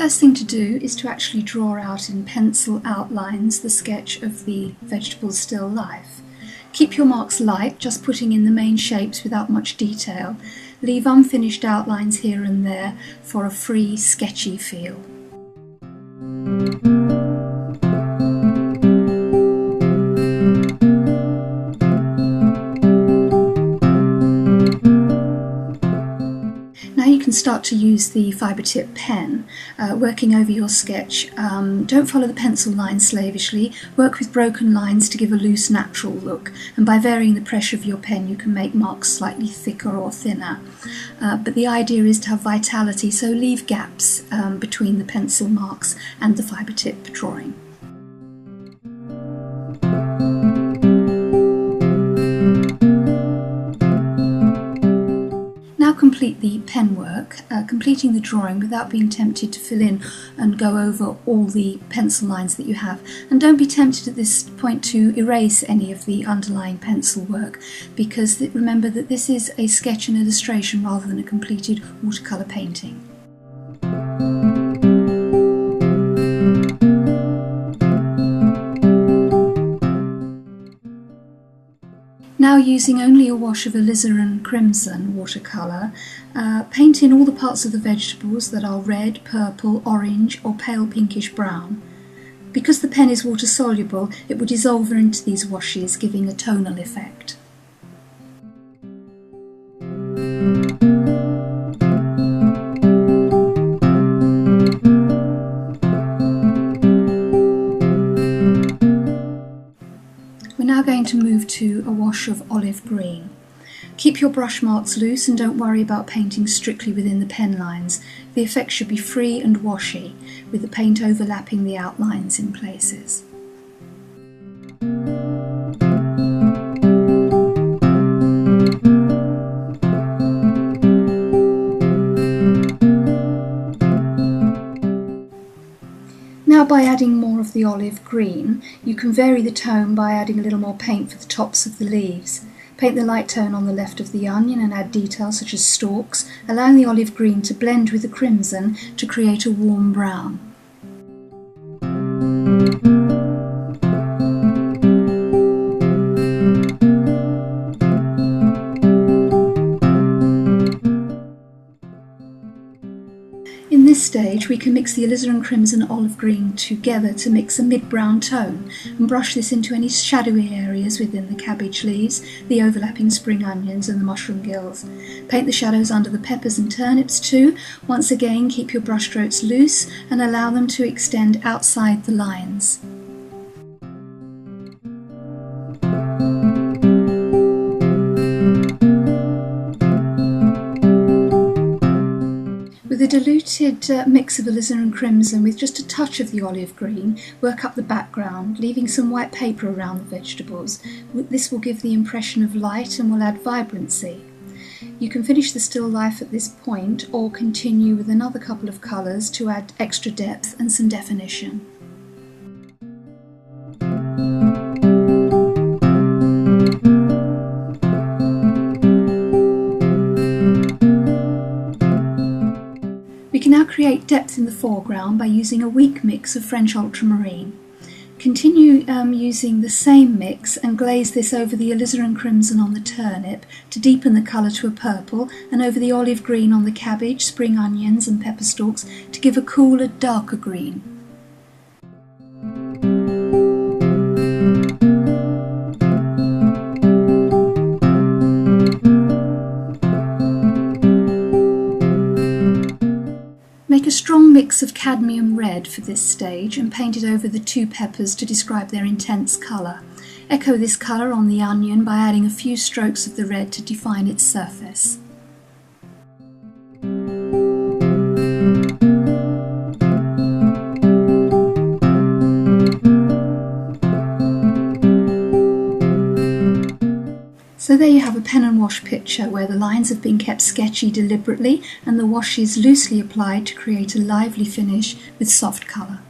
first thing to do is to actually draw out in pencil outlines the sketch of the vegetable still life. Keep your marks light, just putting in the main shapes without much detail. Leave unfinished outlines here and there for a free, sketchy feel. Now you can start to use the fibre tip pen, working over your sketch. Don't follow the pencil line slavishly, work with broken lines to give a loose, natural look, and by varying the pressure of your pen you can make marks slightly thicker or thinner. But the idea is to have vitality, so leave gaps between the pencil marks and the fibre tip drawing. Now complete the pen work, completing the drawing without being tempted to fill in and go over all the pencil lines that you have. And don't be tempted at this point to erase any of the underlying pencil work, because remember that this is a sketch and illustration rather than a completed watercolour painting. Now, using only a wash of alizarin crimson watercolour, paint in all the parts of the vegetables that are red, purple, orange or pale pinkish brown. Because the pen is water soluble, it will dissolve into these washes, giving a tonal effect. We're now going to move to a wash of olive green. Keep your brush marks loose and don't worry about painting strictly within the pen lines. The effect should be free and washy, with the paint overlapping the outlines in places. Now, by adding more of the olive green, you can vary the tone by adding a little more paint for the tops of the leaves. Paint the light tone on the left of the onion and add details such as stalks, allowing the olive green to blend with the crimson to create a warm brown. In this stage we can mix the alizarin crimson and olive green together to mix a mid-brown tone and brush this into any shadowy areas within the cabbage leaves, the overlapping spring onions and the mushroom gills. Paint the shadows under the peppers and turnips too. Once again, keep your brush strokes loose and allow them to extend outside the lines. With a diluted mix of alizarin crimson with just a touch of the olive green, work up the background, leaving some white paper around the vegetables. This will give the impression of light and will add vibrancy. You can finish the still life at this point or continue with another couple of colours to add extra depth and some definition. We can now create depth in the foreground by using a weak mix of French ultramarine. Continue using the same mix and glaze this over the alizarin crimson on the turnip to deepen the colour to a purple, and over the olive green on the cabbage, spring onions and pepper stalks to give a cooler, darker green. Make a strong mix of cadmium red for this stage and paint it over the two peppers to describe their intense colour. Echo this colour on the onion by adding a few strokes of the red to define its surface. So there you have a pen and wash picture where the lines have been kept sketchy deliberately and the wash is loosely applied to create a lively finish with soft colour.